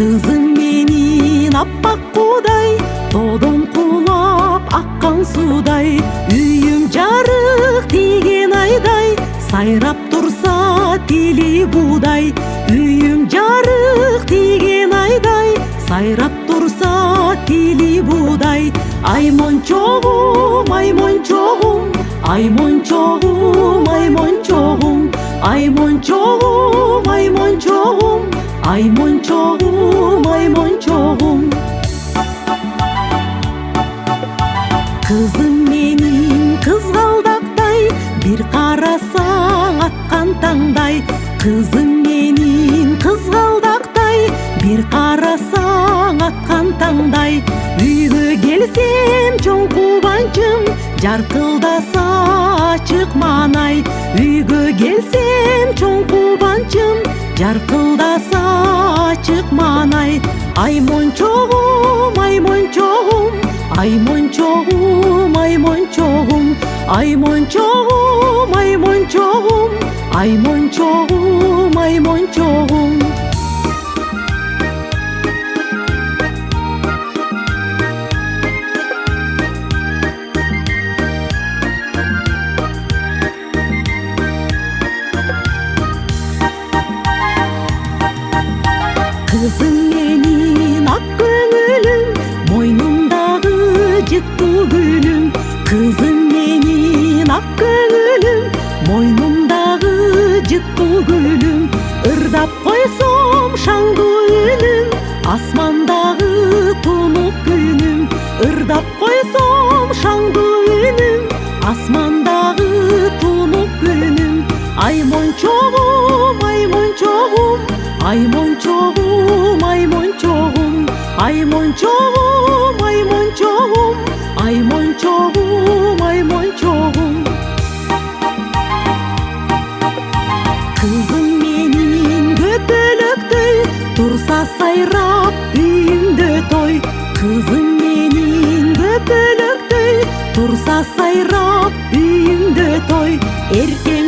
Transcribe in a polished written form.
Kızım menin appak kuday, Dodon kulap akkan suday. Үйüm жарык тиген айдай, Сайрап турса тили будай. Үйüm жарык тиген айдай, Сайрап турса тили будай. Ай мончогум, ай мончогум, ай мончогум, ай мончогум, ай мончогум, ай мончогум, ай мончогум, ай мончогум. Kızım menin kızгалдактай, bir карасаң аткан таңдай. Kızım menin kızгалдактай, bir карасаң аткан таңдай. Үйгө келсем чоң кубанчым, жаркылдаса ачык маанай. Үйгө келсем чоң кубанчым, жаркылдаса ачык маанай. Ай мончогум, ай мончогум, ай мончогум, ай мончогум, ай мончогум, ай мончогум, ай мончогум, ай мончогум. Kızım menin ak көңүлүм, мойнумдагы жыттуу гүлүм. Kızım menin ak көңүлүм, мойнумдагы жыттуу гүлүм. Ырдап койсом шаңдуу үнүм, асмандагы тунук күнүм. Ырдап койсом шаңдуу үнүм, асмандагы тунук күнүм. Ай мончогум, ай мончогум, ай мончогум, ай мончогум, ай мончогум, ай мончогум, ай мончогум, ай мончогум. Kızım menin көпөлөктөй, турса сайрап үйүмдө той. Kızım menin көпөлөктөй, турса сайрап үйүмдө той. Эрке